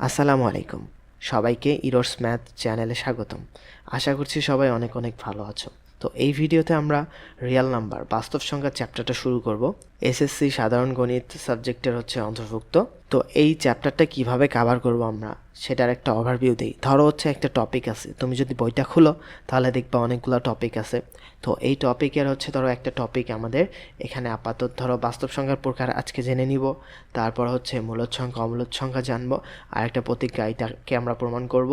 আসসালামু আলাইকুম। সবাইকে ইরোর্স ম্যাথ চ্যানেলে স্বাগতম। আশা করছি সবাই অনেক অনেক ভালো আছো। তো এই ভিডিওতে আমরা রিয়াল নাম্বার বাস্তব সংখ্যার চ্যাপ্টারটা শুরু করব। এসএসসি সাধারণ গণিত সাবজেক্টের অন্তর্ভুক্ত। তো এই চ্যাপ্টারটা কিভাবে কভার করব আমরা সেটার একটা ওভারভিউ দিই। ধরো একটা টপিক আছে, তুমি যদি বইটা খুলো তাহলে দেখবা অনেকগুলো টপিক আছে। তো এই টপিকের ধরো একটা টপিক আমাদের এখানে আপাতত ধরো বাস্তব সংখ্যার প্রকার আজকে জেনে নিব, তারপর মূলদ সংখ্যা অমূলদ সংখ্যা জানবো, আর একটা প্রতিজ্ঞা এটাকে আমরা প্রমাণ করব,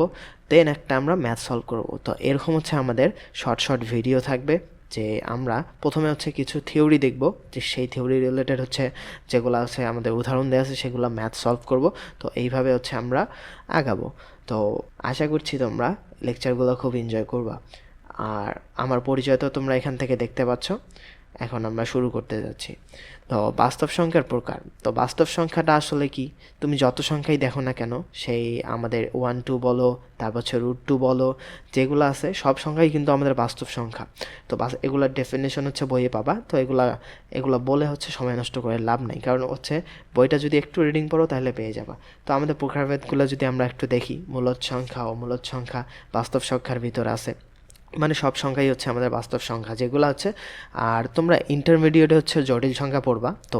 দেন একটা আমরা ম্যাথ সলভ করব। তো এরকম আমাদের শর্ট ভিডিও থাকবে, যে আমরা প্রথমে কিছু থিওরি দেখব, যে সেই থিওরি রিলেটেড যেগুলো আমাদের উদাহরণ দেওয়া আছে সেগুলো ম্যাথ সলভ করব। তো এইভাবে আমরা আগাবো। তো আশা করছি তোমরা লেকচারগুলো খুব এনজয় করবা। আর আমার পরিচয় তো তোমরা এখান থেকে দেখতে পাচ্ছ। এখন আমরা শুরু করতে যাচ্ছি। তো বাস্তব সংখ্যার প্রকার। তো বাস্তব সংখ্যাটা আসলে কি, তুমি যত সংখ্যাই দেখো না কেন, সেই আমাদের 1-2 বলো, তারপর √2 বলো, যেগুলো আছে সব সংখ্যাই কিন্তু আমাদের বাস্তব সংখ্যা। তো এগুলোর ডেফিনেশন বইয়ে পাবা। তো এগুলা বলে সময় নষ্ট করে লাভ নাই, কারণ বইটা যদি একটু রিডিং পড়ো তাহলে পেয়ে যাবা। তো আমাদের প্রকারভেদগুলো যদি আমরা একটু দেখি, মূলদ সংখ্যা অমূলদ সংখ্যা বাস্তব সংখ্যার ভিতরে আছে, মানে সব সংখ্যাই আমাদের বাস্তব সংখ্যা যেগুলো আর তোমরা ইন্টারমিডিয়েটে জটিল সংখ্যা পড়বা। তো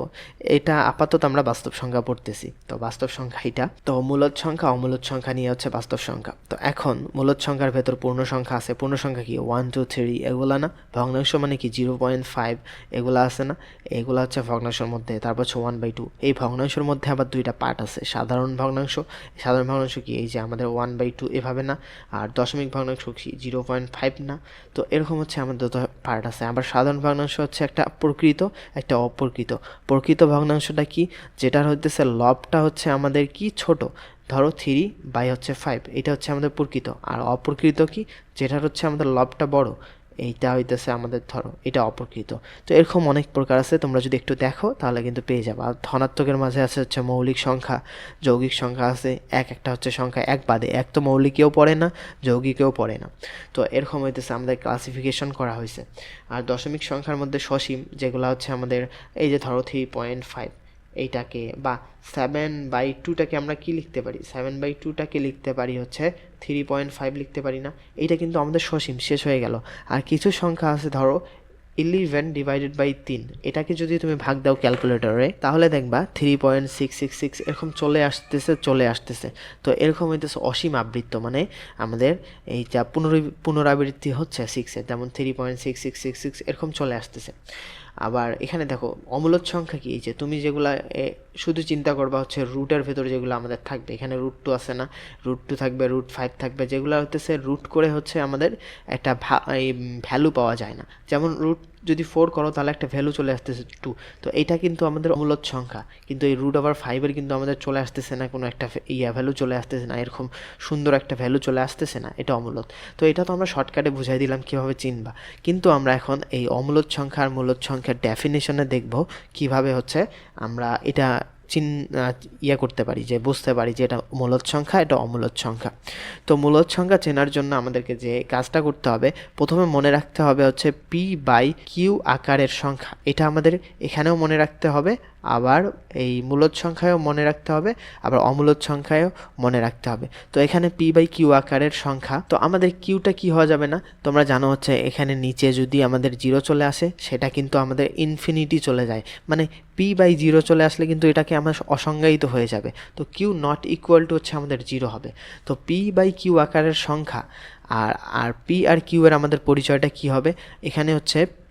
এটা আপাতত আমরা বাস্তব সংখ্যা পড়তেছি। তো বাস্তব সংখ্যা এটা। তো মূলদ সংখ্যা অমূলদ সংখ্যা নিয়ে বাস্তব সংখ্যা। তো এখন মূলদ সংখ্যার ভেতর পূর্ণ সংখ্যা আছে। পূর্ণ সংখ্যা কি 1 2 3 এগুলা না। ভগ্নাংশ মানে কি 0.5 এগুলা আছে না, এগুলা ভগ্নাংশের মধ্যে। তারপর 1/2। এই ভগ্নাংশের মধ্যে আবার দুইটা পার্ট আছে, সাধারণ ভগ্নাংশ। সাধারণ ভগ্নাংশ কি এই যে আমাদের 1/2 এভাবে না, আর দশমিক ভগ্নাংশ কি 0.5 না। তো এরকম আমাদের দুটো পার্ট আছে। আবার সাধারণ ভগ্নাংশ একটা প্রকৃত, একটা অপ্রকৃত। প্রকৃত ভগ্নাংশটা কি, যেটার লবটা আমাদের কি ছোট, ধরো 3/5, এটা আমাদের প্রকৃত। আর অপ্রকৃত কি, যেটার আমাদের লবটা বড়, এইটা আমাদের ধরো এটা অপ্রকৃত। তো এরকম অনেক প্রকার আছে, তোমরা যদি একটু দেখো তাহলে কিন্তু পেয়ে যাবে। আর ধনাত্মকের মাঝে আছে মৌলিক সংখ্যা, যৌগিক সংখ্যা আছে। একটা সংখ্যা এক বাদে, এক তো মৌলিকেও পড়ে না, যৌগিকেও পড়ে না। তো এরকম আমাদের ক্লাসিফিকেশন করা হয়েছে। আর দশমিক সংখ্যার মধ্যে সসীম, যেগুলো আমাদের এই যে ধরো 3.5, এইটাকে বা 7/2টাকে আমরা কি লিখতে পারি, 7/2টাকে লিখতে পারি 3.5 লিখতে পারি না। এইটা কিন্তু আমাদের সসীম, শেষ হয়ে গেল। আর কিছু সংখ্যা আছে ধরো 11/3, এটাকে যদি তুমি ভাগ দাও ক্যালকুলেটরে তাহলে দেখবা 3.666 এরকম চলে আসতেছে। তো এরকম অসীম আবৃত্ত, মানে আমাদের এই যা পুনরাবৃত্তি হচ্ছে 6-এর, যেমন 3.6666 এরকম চলে আসতেছে। আবার এখানে দেখো অমূলদ সংখ্যা কি, এই যে তুমি যেগুলা শুধু চিন্তা করবা রুটের ভেতরে যেগুলো আমাদের থাকবে, এখানে √2 আছে না, √2 থাকবে, √5 থাকবে, যেগুলো রুট করে আমাদের একটা ভ্যালু পাওয়া যায় না। যেমন যদি 4 করো তাহলে একটা ভ্যালু চলে আসতেছে 2। তো এইটা কিন্তু আমাদের অমূলদ সংখ্যা, কিন্তু এই √5 কিন্তু আমাদের চলে আসতেছে না, কোনো একটা ভ্যালু চলে আসতেছে না, এরকম সুন্দর একটা ভ্যালু চলে আসতেছে না, এটা অমূলদ। তো এটা তো আমরা শর্টকাটে বুঝাই দিলাম কীভাবে চিনবা। কিন্তু আমরা এখন এই অমূলদ সংখ্যা আর মূলদ সংখ্যার ডেফিনেশনে দেখব কিভাবে আমরা এটা করতে পারি, যে বুঝতে পারি যে এটা মূলদ সংখ্যা, এটা অমূলদ সংখ্যা। তো মূলদ সংখ্যা চেনার জন্য আমাদেরকে যে কাজটা করতে হবে, প্রথমে মনে রাখতে হবে p/q আকারের সংখ্যা। এটা আমাদের এখানেও মনে রাখতে হবে, আবার এই মূলদ সংখ্যায়ও মনে রাখতে হবে, আবার অমূলদ সংখ্যায়ও মনে রাখতে হবে। তো এখানে p/q আকারের সংখ্যা, তো আমাদের কিউটা কি হওয়া যাবে না, তোমরা জানো এখানে নিচে যদি আমাদের 0 চলে আসে সেটা কিন্তু আমাদের ইনফিনিটি চলে যায়, মানে p/0 চলে আসলে কিন্তু এটাকে আমরা অসংজ্ঞায়িত হয়ে যাবে। তো কিউ নট ইকুয়াল টু আমাদের 0 হবে। তো p/q আকারের সংখ্যা, আর পি আর কিউ এর আমাদের পরিচয়টা কি হবে, এখানে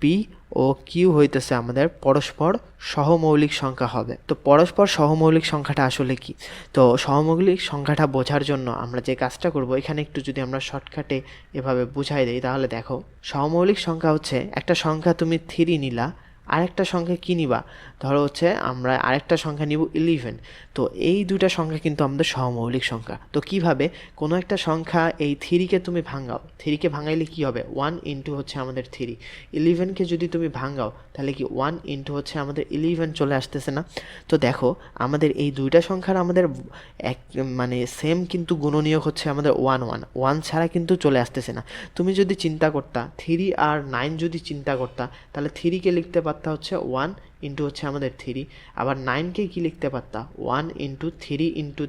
পি ও কিউ হইতেছে আমাদের পরস্পর সহমৌলিক সংখ্যা হবে। তো পরস্পর সহমৌলিক সংখ্যাটা আসলে কি, তো সহমৌলিক সংখ্যাটা বোঝার জন্য আমরা যে কাজটা করব, এখানে একটু যদি আমরা শর্টকাটে এভাবে বুঝাই দিই তাহলে দেখো, সহমৌলিক সংখ্যা একটা সংখ্যা তুমি 3 নিলা, আরেকটা সংখ্যা কি নিবা, ধরো আমরা আরেকটা সংখ্যা নিব 11। তো এই দুইটা সংখ্যা কিন্তু আমাদের সহমৌলিক সংখ্যা। তো কিভাবে, কোনো একটা সংখ্যা এই 3কে তুমি ভাঙাও, 3কে ভাঙাইলে কি হবে, 1 ইন্টু আমাদের 3। 11কে যদি তুমি ভাঙাও তাহলে কি 1 ইন্টু আমাদের 11 চলে আসতেছে না। তো দেখো আমাদের এই দুইটা সংখ্যার আমাদের এক মানে সেম, কিন্তু গুণনীয়ক আমাদের 1 ছাড়া কিন্তু চলে আসতেছে না। তুমি যদি চিন্তা করতা 3 আর 9 যদি চিন্তা করতা, তাহলে 3কে লিখতে পারতা 1, ইন্টু হচ্ছে আমাদের 3, আবার 9কে কি লিখতে পারতা 1 ইন্টু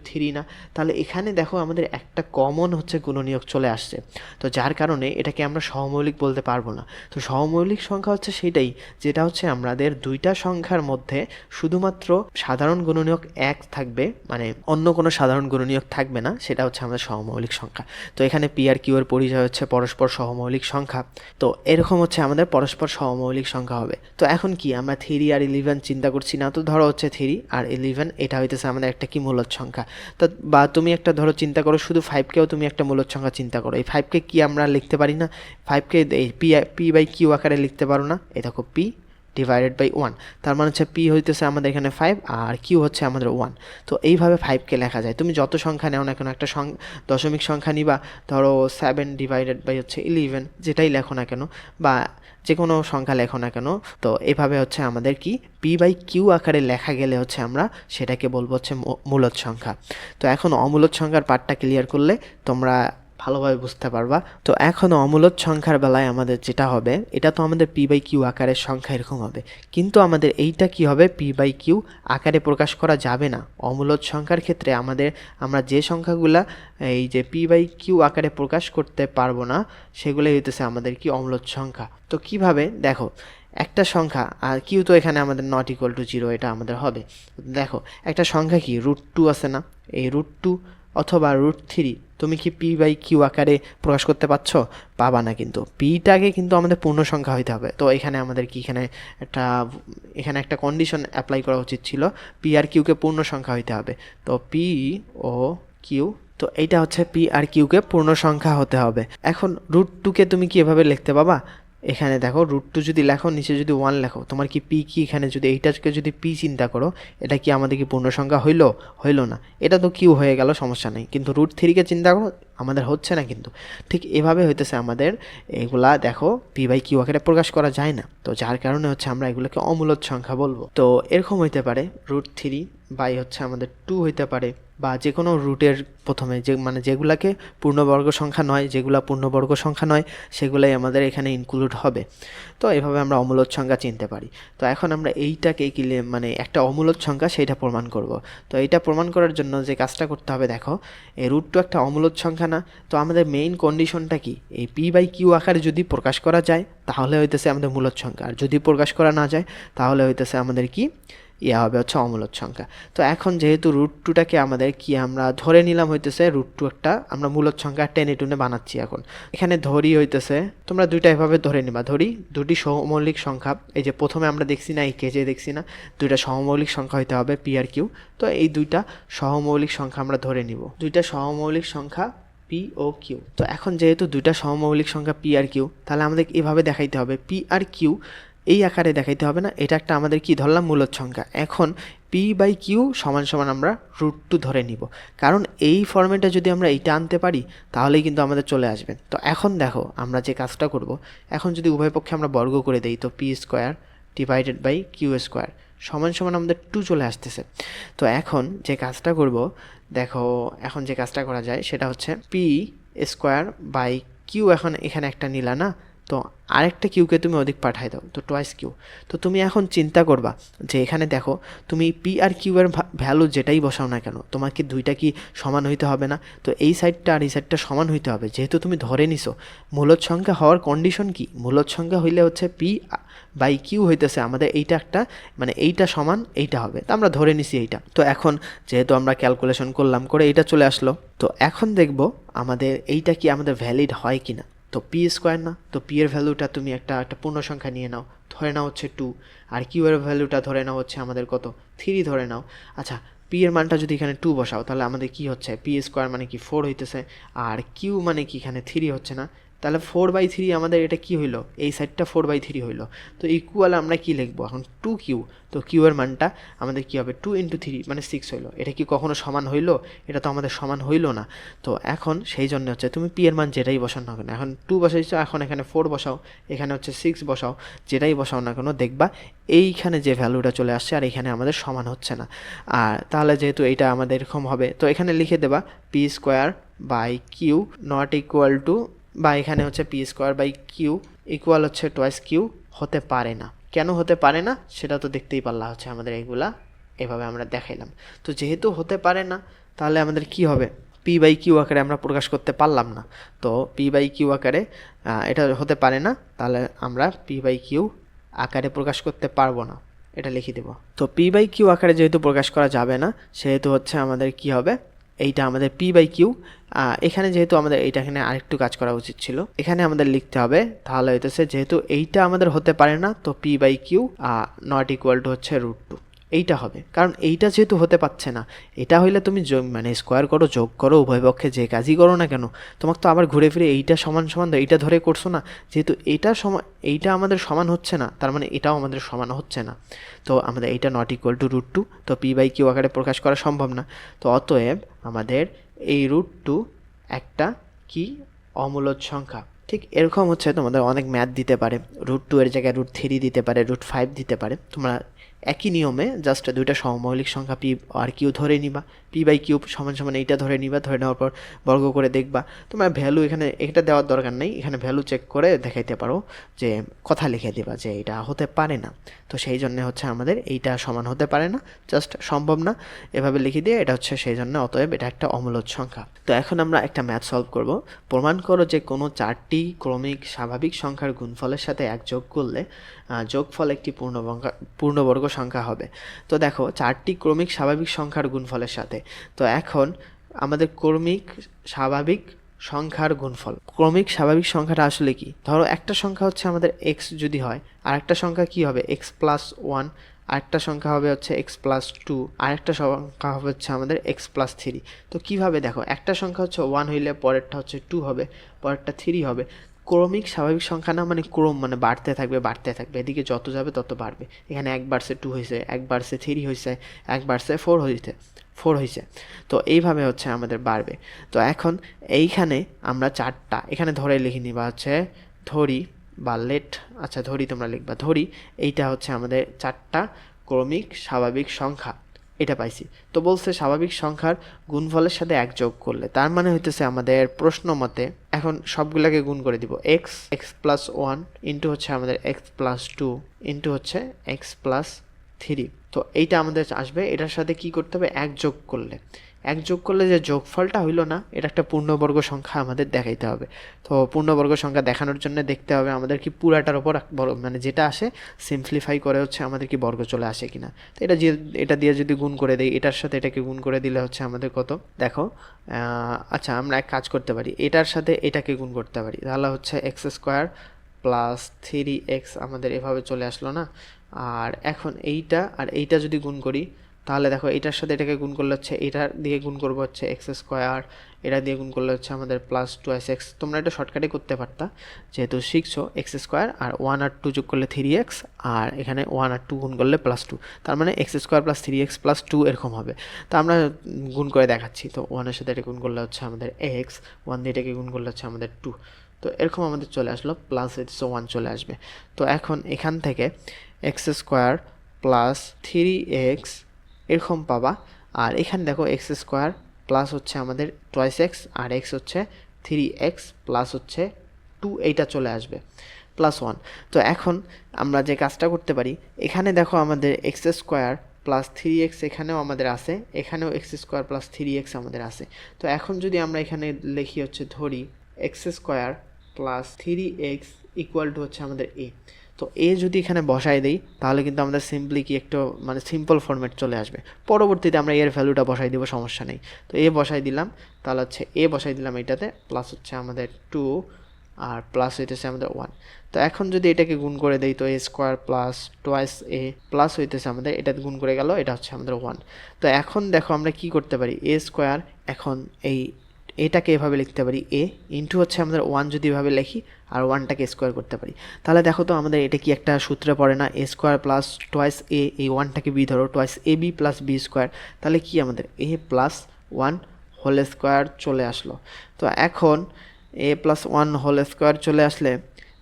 3 না? তাহলে এখানে দেখো আমাদের একটা কমন হচ্ছে গুণনীয়ক চলে আসছে, তো যার কারণে এটাকে আমরা সহমৌলিক বলতে পারবো না। তো সহমৌলিক সংখ্যা হচ্ছে সেটাই যেটা হচ্ছে আমাদের দুইটা সংখ্যার মধ্যে শুধুমাত্র সাধারণ গুণনীয়ক 1 থাকবে, মানে অন্য কোনো সাধারণ গুণনীয়ক থাকবে না, সেটা হচ্ছে আমাদের সহমৌলিক সংখ্যা। তো এখানে পি আর কিউ এর পরিচয় হচ্ছে পরস্পর সহমৌলিক সংখ্যা। তো এরকম হচ্ছে আমাদের পরস্পর সহমৌলিক সংখ্যা হবে। তো এখন কি আমরা 3 আর 11 চিন্তা করছি না, তো ধরো হচ্ছে 3 আর 11 এটা হইতেছে আমাদের একটা কি মূলদ সংখ্যা। তো বা তুমি একটা ধরো চিন্তা করো শুধু 5কেও তুমি একটা মূলদ সংখ্যা চিন্তা করো, এই 5কে কি আমরা লিখতে পারি না? 5কে এই পি বাই কিউ আকারে লিখতে পারো না? এই দেখো পি ডিভাইডেড বাই 1, তার মানে হচ্ছে পি হইতেছে আমাদের এখানে 5 আর কিউ হচ্ছে আমাদের 1। তো এইভাবে 5কে লেখা যায়। তুমি যত সংখ্যা নেও না কেন, একটা দশমিক সংখ্যা নিবা, ধরো 7 ডিভাইডেড বাই হচ্ছে 11, যেটাই লেখো না কেন বা যে কোনো সংখ্যা লেখো না কেন, তো এভাবে হচ্ছে আমাদের কি পি বাই কিউ আকারে লেখা গেলে হচ্ছে আমরা সেটাকে বলবো হচ্ছে মূলদ সংখ্যা। তো এখন অমূলদ সংখ্যার পার্টটা ক্লিয়ার করলে তোমরা ভালোভাবে বুঝতে পারবা। তো এখন অমূলদ সংখ্যার বেলায় আমাদের যেটা হবে, এটা তো আমাদের পি বাই কিউ আকারের সংখ্যা এরকম হবে, কিন্তু আমাদের এইটা কি হবে পি বাই কিউ আকারে প্রকাশ করা যাবে না। অমূলদ সংখ্যার ক্ষেত্রে আমরা যে সংখ্যাগুলা এই যে পি বাই কিউ আকারে প্রকাশ করতে পারবো না সেগুলোই হইতেছে আমাদের কি অমূলদ সংখ্যা। তো কিভাবে দেখো, একটা সংখ্যা আর কিউ তো এখানে আমাদের নট ইকুয়াল টু 0, এটা আমাদের হবে। দেখো একটা সংখ্যা কি √2 আছে না, এই √2 অথবা √3 তুমি কি পি বাই কিউ আকারে প্রকাশ করতে পারছো? পাবা না, কিন্তু পিটাকে কিন্তু আমাদের পূর্ণ সংখ্যা হইতে হবে। তো এখানে আমাদের কি এখানে একটা কন্ডিশন অ্যাপ্লাই করা উচিত ছিল, পি আর কিউকে পূর্ণ সংখ্যা হইতে হবে। তো পি ও কিউ, তো এইটা হচ্ছে পি আর কিউকে পূর্ণ সংখ্যা হতে হবে। এখন √2কে তুমি কি এভাবে লিখতে পাবা? এখানে দেখো √2 যদি লেখো, নিচে যদি 1 লেখো, তোমার কি পি কি এখানে যদি এইটাকে যদি পি চিন্তা করো, এটা কি আমাদের কি পূর্ণ সংখ্যা হইলো না? এটা তো কিউ হয়ে গেল, সমস্যা নেই, কিন্তু √3কে চিন্তা করো, আমাদের হচ্ছে না। কিন্তু ঠিক এভাবে হইতেছে আমাদের এগুলা, দেখো পি বাই কিউ আকারে প্রকাশ করা যায় না, তো যার কারণে হচ্ছে আমরা এগুলোকে অমূলদ সংখ্যা বলবো। তো এরকম হইতে পারে √3 বাই হচ্ছে আমাদের 2 হইতে পারে, বা যে কোনো রুটের প্রথমে যেগুলাকে পূর্ণবর্গ সংখ্যা নয়, যেগুলা পূর্ণবর্গ সংখ্যা নয় সেগুলাই আমাদের এখানে ইনক্লুড হবে। তো এভাবে আমরা অমূলদ সংখ্যা চিনতে পারি। তো এখন আমরা এইটাকে একটা অমূলদ সংখ্যা সেইটা প্রমাণ করব। তো এইটা প্রমাণ করার জন্য যে কাজটা করতে হবে, দেখো এই √2 একটা অমূলদ সংখ্যা না, তো আমাদের মেইন কন্ডিশনটা কি, এই পি বাই কিউ আকারে যদি প্রকাশ করা যায় তাহলে হইতেছে আমাদের মূলদ সংখ্যা, আর যদি প্রকাশ করা না যায় তাহলে হইতেছে আমাদের কি হবে হচ্ছে অমূলদ সংখ্যা। তো এখন যেহেতু √2টাকে আমাদের কি আমরা ধরে নিলাম হইতেছে √2 একটা আমরা মূলদ সংখ্যা টেনে টুনে বানাচ্ছি। এখন এখানে ধরি হইতেছে, তোমরা দুইটা এভাবে ধরে নিবা, ধরি দুটি সহমৌলিক সংখ্যা, এই যে প্রথমে আমরা দেখছি না, এই কেজে দেখছি না, দুইটা সহমৌলিক সংখ্যা হইতে হবে পি আর কিউ। তো এই দুইটা সহমৌলিক সংখ্যা আমরা ধরে নিব, দুইটা সহমৌলিক সংখ্যা পি ও কিউ। তো এখন যেহেতু দুইটা সহমৌলিক সংখ্যা পি আর কিউ, তাহলে আমাদের এভাবে দেখাইতে হবে, পি আর কিউ এই আকারে দেখাইতে হবে না, এটা একটা আমাদের কি ধরলাম মূলদ সংখ্যা। এখন পি বাই কিউ সমান সমান আমরা √2 ধরে নিব, কারণ এই ফর্মেটে যদি আমরা এইটা আনতে পারি তাহলেই কিন্তু আমাদের চলে আসবে। তো এখন দেখো আমরা যে কাজটা করব, এখন যদি উভয় পক্ষে আমরা বর্গ করে দেই, তো P square divided by Q square সমান সমান আমাদের 2 চলে আসতেছে। তো এখন যে কাজটা করব, দেখো এখন যে কাজটা করা যায় সেটা হচ্ছে পি স্কোয়ার বাই কিউ, এখন এখানে একটা নিলা না, তো আরেকটা কিউকে তুমি ওদিক পাঠাই দাও, তো টোয়াইস কিউ। তো তুমি এখন চিন্তা করবা যে এখানে দেখো তুমি পি আর কিউ এর ভ্যালু যেটাই বসাও না কেন, তোমার কি দুইটা কি সমান হইতে হবে না? তো এই সাইডটা আর এই সাইডটা সমান হইতে হবে, যেহেতু তুমি ধরে নিছো মূলদ সংখ্যা হওয়ার কন্ডিশন কি, মূলদ সংখ্যা হইলে হচ্ছে পি বাই কিউ হইতেছে আমাদের এইটা একটা এইটা সমান এইটা হবে, তো আমরা ধরে নিছি এইটা। তো এখন যেহেতু আমরা ক্যালকুলেশন করলাম, করে এইটা চলে আসলো, তো এখন দেখবো আমাদের এইটা কি আমাদের ভ্যালিড হয় কিনা। তো পি স্কোয়ার না, তো পি এর ভ্যালুটা তুমি একটা পূর্ণ সংখ্যা নিয়ে নাও, ধরে নাও হচ্ছে 2, আর কিউ এর ভ্যালুটা ধরে নাও হচ্ছে আমাদের কত 3 ধরে নাও। আচ্ছা পি এর মানটা যদি এখানে 2 বসাও, তাহলে আমাদের কি হচ্ছে পি স্কোয়ার মানে কি 4 হইতেছে, আর কিউ মানে কি এখানে 3 হচ্ছে না, তাহলে 4/3 আমাদের এটা কি হইলো, এই সাইডটা 4/3 হইলো। তো ইকুয়াল আমরা কি লিখবো এখন 2q, তো কিউ এর মানটা আমাদের কি হবে 2 × 3 মানে 6 হইলো। এটা কি কখনো সমান হইলো? এটা তো আমাদের সমান হইলো না। তো এখন সেই জন্য হচ্ছে তুমি পি এর মান যেটাই বসাও না কেন, এখন 2 বসাইছো, এখন এখানে 4 বসাও, এখানে হচ্ছে 6 বসাও, যেটাই বসাও না কেন দেখবা এইখানে যে ভ্যালুটা চলে আসছে আর এখানে আমাদের সমান হচ্ছে না। আর তাহলে যেহেতু এইটা আমাদের এরকম হবে, তো এখানে লিখে দেবা P square by Q not equal to, বা এখানে হচ্ছে P square by Q equal হচ্ছে টোয়াইস কিউ হতে পারে না। কেন হতে পারে না সেটা তো দেখতেই পারলা হচ্ছে আমাদের এগুলা এভাবে আমরা দেখাইলাম। তো যেহেতু হতে পারে না তাহলে আমাদের কি হবে, পি বাই কিউ আকারে আমরা প্রকাশ করতে পারলাম না। তো পি বাই কিউ আকারে এটা হতে পারে না, তাহলে আমরা পি বাই কিউ আকারে প্রকাশ করতে পারবো না, এটা লিখে দেব। তো পি বাই কিউ আকারে যেহেতু প্রকাশ করা যাবে না সেহেতু হচ্ছে আমাদের কি হবে, এইটা আমাদের পি বাই কিউ, এখানে যেহেতু আমাদের এইটা এখানে আরেকটু কাজ করা উচিত ছিল, এখানে আমাদের লিখতে হবে তাহলে হইতেছে যেহেতু এইটা আমাদের হতে পারে না তো P by Q not equal to হচ্ছে √2 এইটা হবে। কারণ এইটা যেহেতু হতে পারছে না, এটা হইলে তুমি মানে স্কোয়ার করো, যোগ করো, উভয় পক্ষে যে কাজই করো না কেন তোমাকে তো আবার ঘুরে ফিরে এইটা সমান সমান এইটা ধরে করছো না। যেহেতু এইটা আমাদের সমান হচ্ছে না, তার মানে এটাও আমাদের সমান হচ্ছে না। তো আমাদের এইটা নট ইকুয়াল টু √2, তো পি বাই কিউ আকারে প্রকাশ করা সম্ভব না। তো অতএব আমাদের এই √2 একটা কি অমূলদ সংখ্যা। ঠিক এরকম হচ্ছে তোমাদের অনেক ম্যাথ দিতে পারে, √2 এর জায়গায় √3 দিতে পারে, √5 দিতে পারে। তোমরা একই নিয়মে জাস্ট দুইটা সমমৌলিক সংখ্যা পি আর কিউ ধরে নিবা, পি বাই কিউ সমান সমান এইটা ধরে নিবা, ধরে নেওয়ার পর বর্গ করে দেখবা। তোমার ভ্যালু এখানে এটা দেওয়ার দরকার নেই, এখানে ভ্যালু চেক করে দেখাইতে পারো যে কথা লিখে দিবা যে এটা হতে পারে না। তো সেই জন্য হচ্ছে আমাদের এইটা সমান হতে পারে না, জাস্ট সম্ভব না, এভাবে লিখে দিয়ে এটা হচ্ছে সেই জন্য, অতএব এটা একটা অমূলদ সংখ্যা। তো এখন আমরা একটা ম্যাথ সলভ করব। প্রমাণ করো যে কোনো 4টি ক্রমিক স্বাভাবিক সংখ্যার গুণফলের সাথে 1 যোগ করলে যোগফল একটি পূর্ণবর্গ সংখ্যা হবে। তো দেখো 4টি ক্রমিক স্বাভাবিক সংখ্যার গুণফলের সাথে, তো এখন আমাদের ক্রমিক স্বাভাবিক সংখ্যার গুণফল, ক্রমিক স্বাভাবিক সংখ্যাটা আসলে কি, ধরো একটা সংখ্যা হচ্ছে আমাদের এক্স যদি হয়, আর একটা সংখ্যা কি হবে x+1, আরেকটা সংখ্যা হবে হচ্ছে x+2, আরেকটা সংখ্যা হবে হচ্ছে আমাদের x+3। তো কিভাবে দেখো, একটা সংখ্যা হচ্ছে 1 হইলে পরেরটা হচ্ছে 2 হবে, পরেরটা 3 হবে। ক্রমিক স্বাভাবিক সংখ্যা না, মানে ক্রম মানে বাড়তে থাকবে বাড়তে থাকবে, এদিকে যত যাবে তত বাড়বে। এখানে 1 বাড়ছে 2 হয়েছে, 1 বাড়ছে 3 হয়েছে, 1 বাড়ছে 4 হয়েছে। তো এইভাবে হচ্ছে আমাদের বাড়বে। তো এখন এইখানে আমরা 4টা এখানে ধরে লিখে নিবা হচ্ছে ধরি বা আচ্ছা ধরি তোমরা লিখবা ধরি, এইটা হচ্ছে আমাদের 4টা ক্রমিক স্বাভাবিক সংখ্যা, এটা পাইছি। তো বলছে স্বাভাবিক সংখ্যার গুণফলের সাথে 1 যোগ করলে, তার মানে হইতেছে আমাদের প্রশ্ন মতে এখন সবগুলাকে গুণ করে দিব, x+1 ইন্টু হচ্ছে আমাদের x+2 ইন্টু হচ্ছে x+3। তো এইটা আমাদের আসবে, এটার সাথে কি করতে হবে, 1 যোগ করলে, 1 যোগ করলে যে যোগফলটা হইলো না, এটা একটা পূর্ণবর্গ সংখ্যা আমাদের দেখাইতে হবে। তো পূর্ণবর্গ সংখ্যা দেখানোর জন্য দেখতে হবে আমাদের কি পুরাটার ওপর মানে যেটা আসে সিম্পলিফাই করে হচ্ছে আমাদের কি বর্গ চলে আসে কিনা। তো এটা দিয়ে যদি গুণ করে দেই, এটার সাথে এটাকে গুণ করে দিলে হচ্ছে আমাদের কত দেখো, আচ্ছা আমরা এক কাজ করতে পারি, এটার সাথে এটাকে গুণ করতে পারি, তাহলে হচ্ছে x² + 3x আমাদের এভাবে চলে আসলো না। আর এখন এইটা আর এইটা যদি গুণ করি, তাহলে দেখো এটার সাথে এটাকে গুণ করলে হচ্ছে এটা দিয়ে গুণ করবো হচ্ছে x², এটা দিয়ে গুণ করলে হচ্ছে আমাদের +2x। তোমরা এটা শর্টকাটে করতে পারতা, যেহেতু শিখছো x² আর 1 আর 2 যোগ করলে 3x, আর এখানে 1 আর 2 গুণ করলে +2, তার মানে x² + 3x + 2 এরকম হবে। তো আমরা গুণ করে দেখাচ্ছি, তো 1 এর সাথে এটা গুণ করলে হচ্ছে আমাদের x, 1 দিয়ে এটাকে গুণ করলে হচ্ছে আমাদের 2। তো এরকম আমাদের চলে আসলো, +1 চলে আসবে। তো এখন এখান থেকে x² + 3x এরকম পাবা, আর এখানে দেখো x² প্লাস হচ্ছে আমাদের 2x আর x হচ্ছে 3x প্লাস হচ্ছে 2, এইটা চলে আসবে +1। তো এখন আমরা যে কাজটা করতে পারি, এখানে দেখো আমাদের x² + 3x এখানেও আমাদের আছে, এখানেও x² + 3x আমাদের আছে। তো এখন যদি আমরা এখানে লিখি হচ্ছে ধরি x² + 3x ইকুয়াল টু হচ্ছে আমাদের a, তো এ যদি এখানে বসাই দেই তাহলে কিন্তু আমাদের সিম্পলি কি একটু মানে সিম্পল ফরম্যাট চলে আসবে। পরবর্তীতে আমরা এর ভ্যালুটা বসাই দেবো, সমস্যা নেই। তো এ বসাই দিলাম, তাহলে হচ্ছে এ বসাই দিলাম এইটাতে, প্লাস হচ্ছে আমাদের 2 আর প্লাস হইতেছে আমাদের 1। তো এখন যদি এটাকে গুণ করে দেই, তো a² + 2a প্লাস হইতেছে আমাদের এটা গুণ করে গেল, এটা হচ্ছে আমাদের 1। তো এখন দেখো আমরা কি করতে পারি, a², এখন এটাকে এভাবে লিখতে পারি a ইন্টু হচ্ছে আমাদের 1 যদি এভাবে লিখি, আর 1টাকে স্কোয়ার করতে পারি, তাহলে দেখো তো আমাদের এটা কি একটা সূত্রে পড়ে না, a² + 2a, এই 1টাকে b ধরো, 2ab + b², তাহলে কি আমাদের a + 1 হোল স্কোয়ার চলে আসলো। তো এখন a + 1 হোল স্কোয়ার চলে আসলে,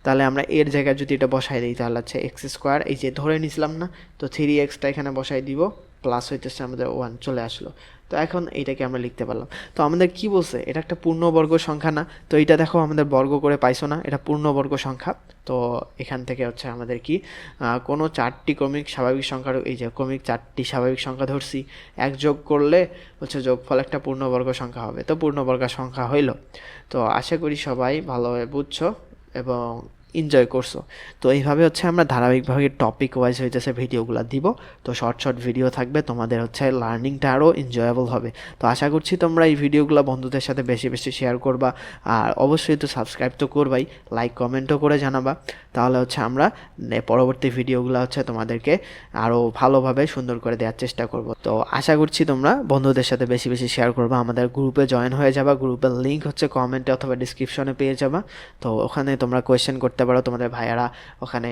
তাহলে আমরা এর জায়গায় যদি এটা বসাই দিই তাহলে হচ্ছে x², এই যে ধরে নিছিলাম না, তো 3xটা এখানে বসাই দিব প্লাস হইতেছে আমাদের 1 চলে আসলো। তো এখন এইটাকে আমরা লিখতে পারলাম। তো আমাদের কি বলছে, এটা একটা পূর্ণবর্গ সংখ্যা না? তো এইটা দেখো আমাদের বর্গ করে পাইছো না, এটা পূর্ণবর্গ সংখ্যা। তো এখান থেকে হচ্ছে আমাদের কি কোনো 4টি ক্রমিক স্বাভাবিক সংখ্যার, এই যে ক্রমিক 4টি স্বাভাবিক সংখ্যা ধরছি, এক যোগ করলে হচ্ছে যোগফল একটা পূর্ণবর্গ সংখ্যা হবে। তো পূর্ণবর্গ সংখ্যা হইল। তো আশা করি সবাই ভালোভাবে বুঝছো এবং এনজয় করছো। তো এইভাবে হচ্ছে আমরা ধারাবাহিকভাবে টপিক ওয়াইজ হইতেছে ভিডিওগুলো দিব। তো শর্ট ভিডিও থাকবে, তোমাদের হচ্ছে লার্নিংটা আরও এনজয়েবল হবে। তো আশা করছি তোমরা এই ভিডিওগুলো বন্ধুদের সাথে বেশি বেশি শেয়ার করবা, আর অবশ্যই তো সাবস্ক্রাইব তো করবাই, লাইক কমেন্টও করে জানাবা। তাহলে হচ্ছে আমরা পরবর্তী ভিডিওগুলো হচ্ছে তোমাদেরকে আরও ভালোভাবে সুন্দর করে দেওয়ার চেষ্টা করব। তো আশা করছি তোমরা বন্ধুদের সাথে বেশি বেশি শেয়ার করবা, আমাদের গ্রুপে জয়েন হয়ে যাবা। গ্রুপের লিঙ্ক হচ্ছে কমেন্টে অথবা ডিসক্রিপশনে পেয়ে যাবা। তো ওখানে তোমরা কোয়েশ্চেন করতে পারো, তোমাদের ভাইয়ারা ওখানে,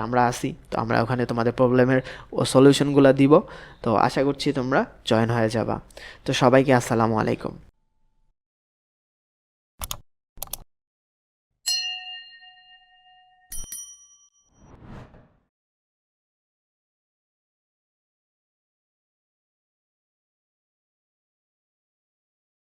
আমরা আসি, তো আমরা ওখানে তোমাদের প্রবলেমের সলিউশনগুলো দিব। তো আশা করছি তোমরা জয়েন হয়ে যাবা। তো সবাইকে আসসালামু আলাইকুম।